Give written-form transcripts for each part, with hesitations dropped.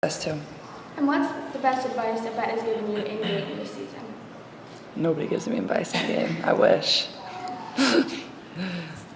Us too. And what's the best advice that Bet has given you in game this season? Nobody gives me advice in game. I wish.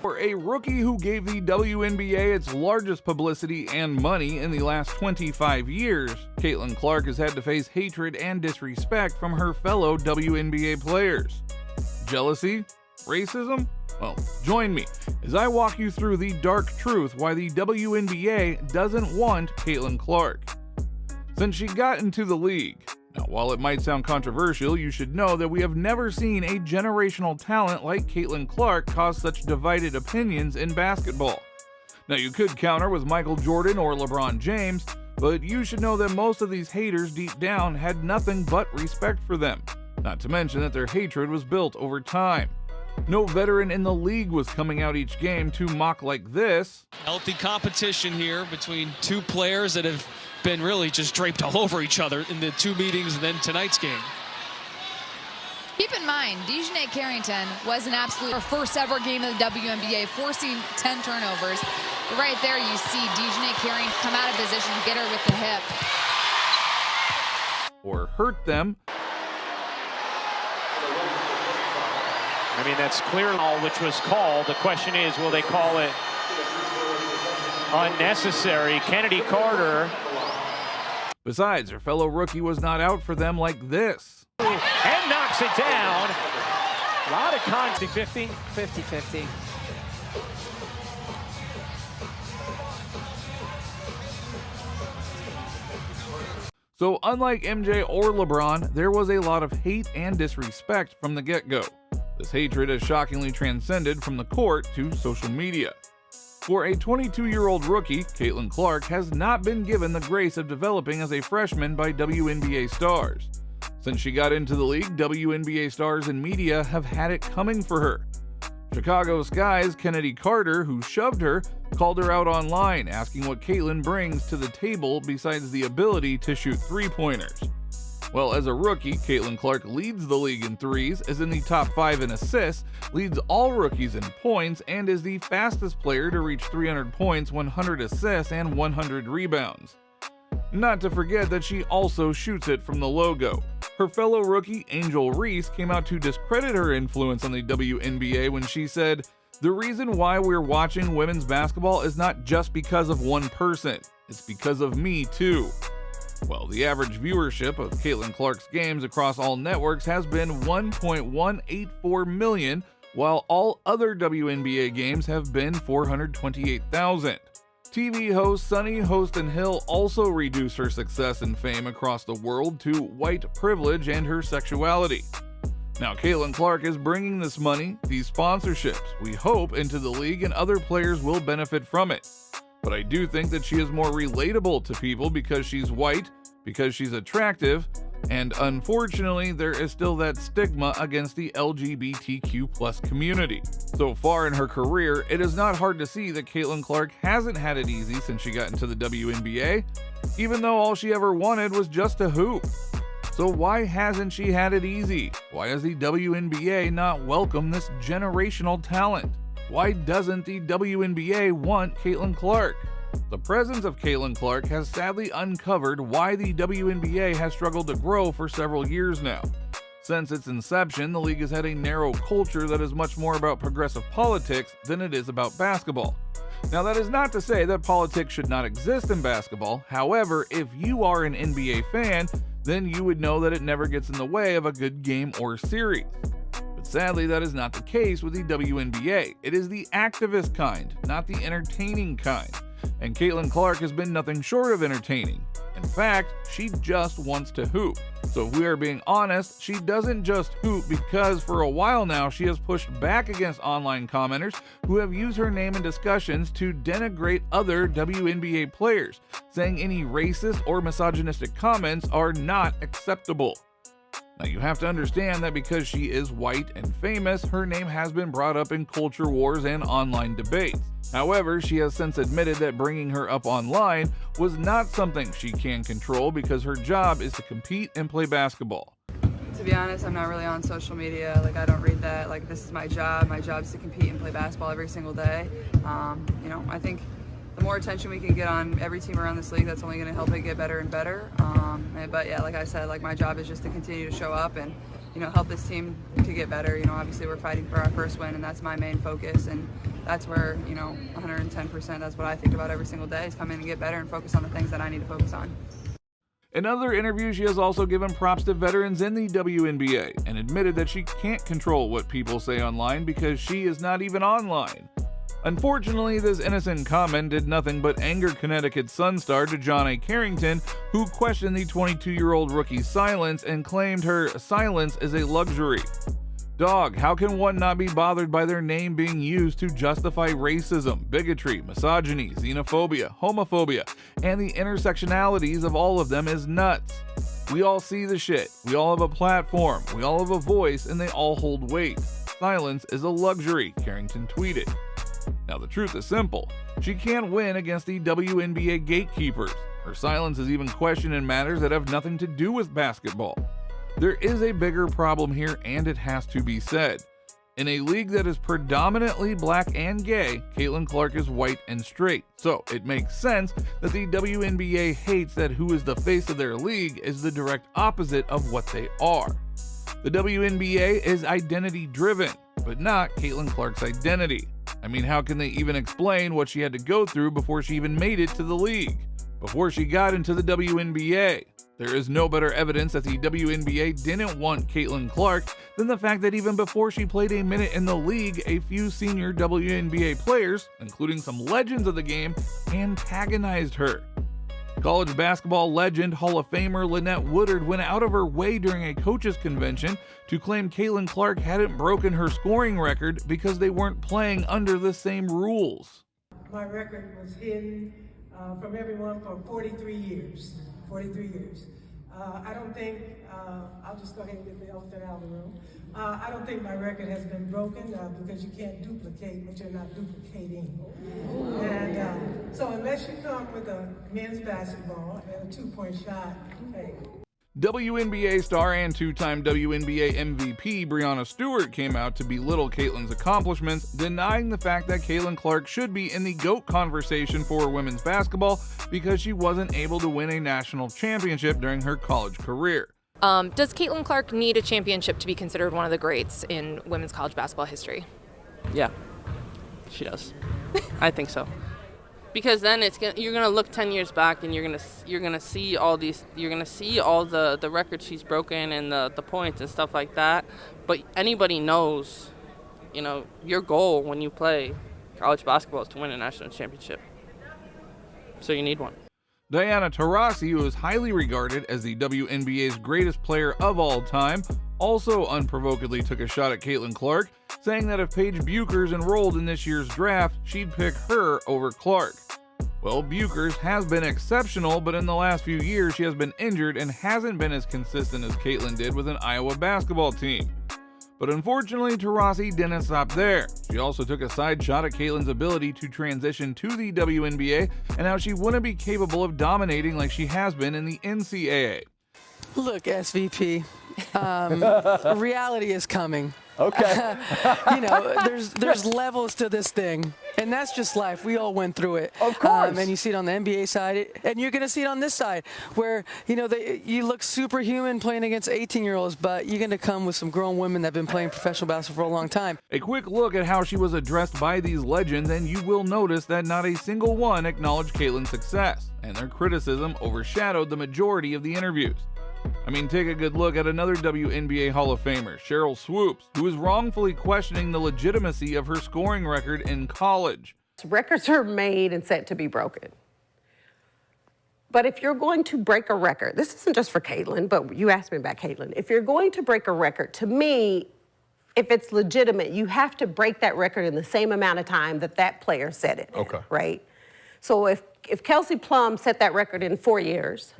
For a rookie who gave the WNBA its largest publicity and money in the last 25 years, Caitlin Clark has had to face hatred and disrespect from her fellow WNBA players. Jealousy? Racism? Well, join me as I walk you through the dark truth why the WNBA doesn't want Caitlin Clark. Since she got into the league, now while it might sound controversial, you should know that we have never seen a generational talent like Caitlin Clark cause such divided opinions in basketball. Now you could counter with Michael Jordan or LeBron James, but you should know that most of these haters deep down had nothing but respect for them, not to mention that their hatred was built over time. No veteran in the league was coming out each game to mock like this. Healthy competition here between two players that have been really just draped all over each other in the two meetings and then tonight's game. Keep in mind, Dejanay Carrington was an absolute her first ever game of the WNBA, forcing 10 turnovers. Right there you see Dejanay Carrington come out of position, get her with the hip. Or hurt them. I mean, that's clear all which was called. The question is, will they call it unnecessary? Kennedy Carter. Besides, her fellow rookie was not out for them like this. And knocks it down. A lot of contact. 50-50. 50-50. So unlike MJ or LeBron, there was a lot of hate and disrespect from the get-go. This hatred has shockingly transcended from the court to social media. For a 22-year-old rookie, Caitlin Clark has not been given the grace of developing as a freshman by WNBA stars. Since she got into the league, WNBA stars and media have had it coming for her. Chicago Sky's Kennedy Carter, who shoved her, called her out online, asking what Caitlin brings to the table besides the ability to shoot three-pointers. Well, as a rookie, Caitlin Clark leads the league in threes, is in the top 5 in assists, leads all rookies in points, and is the fastest player to reach 300 points, 100 assists, and 100 rebounds. Not to forget that she also shoots it from the logo. Her fellow rookie, Angel Reese, came out to discredit her influence on the WNBA when she said, "The reason why we're watching women's basketball is not just because of one person, it's because of me too." Well, the average viewership of Caitlin Clark's games across all networks has been 1.184 million, while all other WNBA games have been 428,000. TV host Sunny Hostin Hill also reduced her success and fame across the world to white privilege and her sexuality. Now, Caitlin Clark is bringing this money, these sponsorships, we hope, into the league, and other players will benefit from it. But I do think that she is more relatable to people because she's white, because she's attractive, and unfortunately, there is still that stigma against the LGBTQ+ community. So far in her career, it is not hard to see that Caitlin Clark hasn't had it easy since she got into the WNBA, even though all she ever wanted was just to hoop. So why hasn't she had it easy? Why has the WNBA not welcomed this generational talent? Why doesn't the WNBA want Caitlin Clark? The presence of Caitlin Clark has sadly uncovered why the WNBA has struggled to grow for several years now. Since its inception, the league has had a narrow culture that is much more about progressive politics than it is about basketball. Now, that is not to say that politics should not exist in basketball. However, if you are an NBA fan, then you would know that it never gets in the way of a good game or series. But sadly, that is not the case with the WNBA. It is the activist kind, not the entertaining kind. And Caitlin Clark has been nothing short of entertaining. In fact, she just wants to hoop. So if we are being honest, she doesn't just hoop because for a while now she has pushed back against online commenters who have used her name in discussions to denigrate other WNBA players, saying any racist or misogynistic comments are not acceptable. Now you have to understand that because she is white and famous, her name has been brought up in culture wars and online debates. However, she has since admitted that bringing her up online was not something she can control because her job is to compete and play basketball. To be honest, I'm not really on social media. I don't read that. This is my job. My job is to compete and play basketball every single day. I think the more attention we can get on every team around this league, that's only going to help it get better and better. But yeah, like I said, like my job is just to continue to show up and, you know, help this team to get better. You know, obviously we're fighting for our first win, and that's my main focus, and that's where, you know, 110%, that's what I think about every single day, is come in and get better and focus on the things that I need to focus on. In other interviews, she has also given props to veterans in the WNBA and admitted that she can't control what people say online because she is not even online. Unfortunately, this innocent comment did nothing but anger Connecticut Sun star DeJohnny Carrington, who questioned the 22-year-old rookie's silence and claimed her silence is a luxury. Dog, how can one not be bothered by their name being used to justify racism, bigotry, misogyny, xenophobia, homophobia, and the intersectionalities of all of them is nuts. We all see the shit, we all have a platform, we all have a voice, and they all hold weight. Silence is a luxury, Carrington tweeted. Now the truth is simple. She can't win against the WNBA gatekeepers. Her silence is even questioned in matters that have nothing to do with basketball. There is a bigger problem here, and it has to be said. In a league that is predominantly black and gay, Caitlin Clark is white and straight. So it makes sense that the WNBA hates that who is the face of their league is the direct opposite of what they are. The WNBA is identity driven, but not Caitlin Clark's identity. I mean, how can they even explain what she had to go through before she even made it to the league? Before she got into the WNBA? There is no better evidence that the WNBA didn't want Caitlin Clark than the fact that even before she played a minute in the league, a few senior WNBA players, including some legends of the game, antagonized her. College basketball legend Hall of Famer Lynette Woodard went out of her way during a coaches convention to claim Caitlin Clark hadn't broken her scoring record because they weren't playing under the same rules. My record was hidden from everyone for 43 years. 43 years. I don't think, I'll just go ahead and get the elephant out of the room. I don't think my record has been broken because you can't duplicate what you're not duplicating. And so unless you come with a men's basketball and a two-point shot, hey. WNBA star and two-time WNBA MVP Breanna Stewart came out to belittle Caitlin's accomplishments, denying the fact that Caitlin Clark should be in the GOAT conversation for women's basketball because she wasn't able to win a national championship during her college career. Does Caitlin Clark need a championship to be considered one of the greats in women's college basketball history? Yeah, she does. I think so. Because then you're gonna look 10 years back and you're gonna see all the records she's broken and the points and stuff like that. But anybody knows, you know, your goal when you play college basketball is to win a national championship. So you need one. Diana Taurasi, who is highly regarded as the WNBA's greatest player of all time, also unprovokedly took a shot at Caitlin Clark, saying that if Paige Bueckers enrolled in this year's draft, she'd pick her over Clark. Well, Bueckers has been exceptional, but in the last few years she has been injured and hasn't been as consistent as Caitlin did with an Iowa basketball team. But unfortunately, Taurasi didn't stop there. She also took a side shot at Caitlin's ability to transition to the WNBA and how she wouldn't be capable of dominating like she has been in the NCAA. Look, SVP, reality is coming. Okay. You know, there's levels to this thing, and that's just life. We all went through it. Of course. And you see it on the NBA side, and you're going to see it on this side, where, you know, you look superhuman playing against 18-year-olds, but you're going to come with some grown women that have been playing professional basketball for a long time. A quick look at how she was addressed by these legends, and you will notice that not a single one acknowledged Caitlin's success, and their criticism overshadowed the majority of the interviews. I mean, take a good look at another WNBA Hall of Famer, Cheryl Swoops, who is wrongfully questioning the legitimacy of her scoring record in college. Records are made and set to be broken. But if you're going to break a record, this isn't just for Caitlin, but you asked me about Caitlin. If you're going to break a record, to me, if it's legitimate, you have to break that record in the same amount of time that that player set it. Okay. In, right? So if Kelsey Plum set that record in 4 years,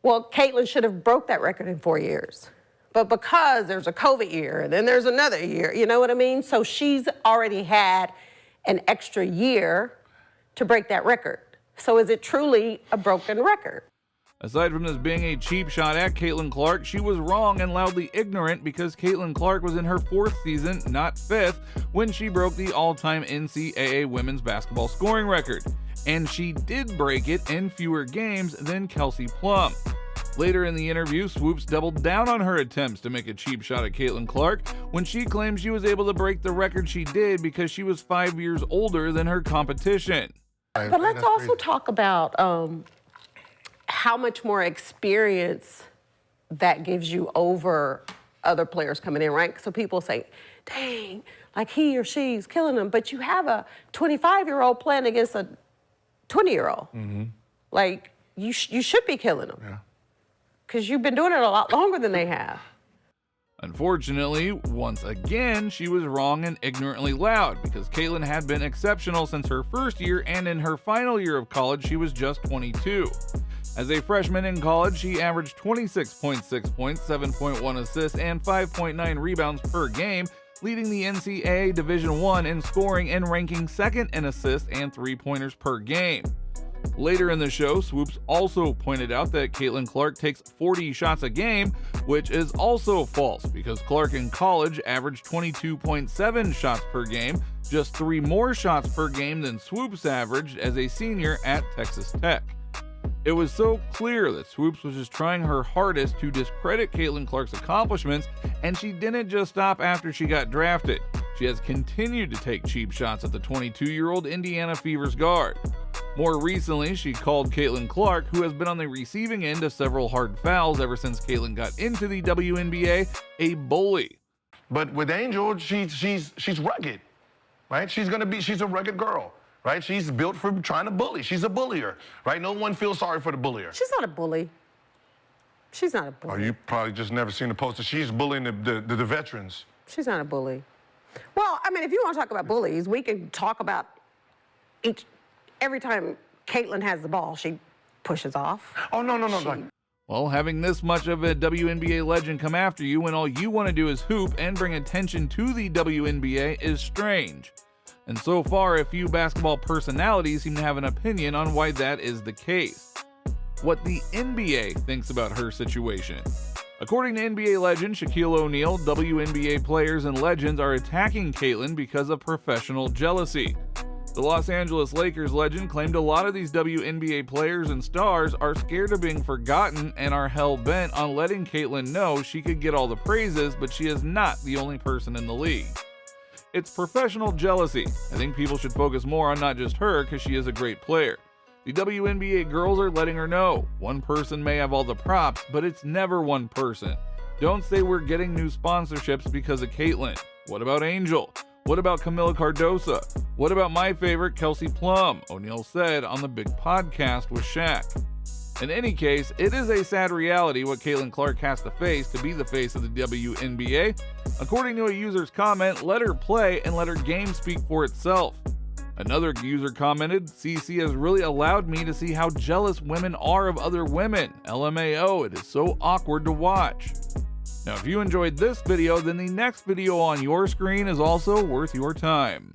well, Caitlin should have broke that record in 4 years. But because there's a COVID year and then there's another year, you know what I mean? So she's already had an extra year to break that record. So is it truly a broken record? Aside from this being a cheap shot at Caitlin Clark, she was wrong and loudly ignorant because Caitlin Clark was in her 4th season, not 5th, when she broke the all-time NCAA women's basketball scoring record. And she did break it in fewer games than Kelsey Plum. Later in the interview, Swoops doubled down on her attempts to make a cheap shot at Caitlin Clark when she claimed she was able to break the record she did because she was 5 years older than her competition. But let's also talk about how much more experience that gives you over other players coming in, right? So people say, dang, like he or she's killing them, but you have a 25-year-old playing against a 20-year-old. Mm-hmm. Like, you should be killing them. Yeah. Because you've been doing it a lot longer than they have. Unfortunately, once again, she was wrong and ignorantly loud because Caitlin had been exceptional since her first year, and in her final year of college, she was just 22. As a freshman in college, she averaged 26.6 points, 7.1 assists, and 5.9 rebounds per game, leading the NCAA Division I in scoring and ranking 2nd in assists and 3-pointers per game. Later in the show, Swoops also pointed out that Caitlin Clark takes 40 shots a game, which is also false because Clark in college averaged 22.7 shots per game, just 3 more shots per game than Swoops averaged as a senior at Texas Tech. It was so clear that Swoops was just trying her hardest to discredit Caitlin Clark's accomplishments, and she didn't just stop after she got drafted. She has continued to take cheap shots at the 22-year-old Indiana Fever's guard. More recently, she called Caitlin Clark, who has been on the receiving end of several hard fouls ever since Caitlin got into the WNBA, a bully. But with Angel, she's rugged, right? She's a rugged girl, right? She's built for trying to bully. She's a bullier, right? No one feels sorry for the bullier. She's not a bully. She's not a bully. Oh, you probably just never seen the poster. She's bullying the veterans. She's not a bully. Well, I mean, if you want to talk about bullies, we can talk about every time Caitlin has the ball, she pushes off. Oh, no. Well, having this much of a WNBA legend come after you when all you want to do is hoop and bring attention to the WNBA is strange. And so far, a few basketball personalities seem to have an opinion on why that is the case. What the NBA thinks about her situation. According to NBA legend Shaquille O'Neal, WNBA players and legends are attacking Caitlin because of professional jealousy. The Los Angeles Lakers legend claimed a lot of these WNBA players and stars are scared of being forgotten and are hell-bent on letting Caitlin know she could get all the praises, but she is not the only person in the league. It's professional jealousy. I think people should focus more on not just her because she is a great player. The WNBA girls are letting her know, one person may have all the props, but it's never one person. Don't say we're getting new sponsorships because of Caitlin. What about Angel? What about Camila Cardosa? What about my favorite, Kelsey Plum? O'Neal said on the big podcast with Shaq. In any case, it is a sad reality what Caitlin Clark has to face to be the face of the WNBA. According to a user's comment, let her play and let her game speak for itself. Another user commented, CC has really allowed me to see how jealous women are of other women. LMAO, it is so awkward to watch. Now, if you enjoyed this video, then the next video on your screen is also worth your time.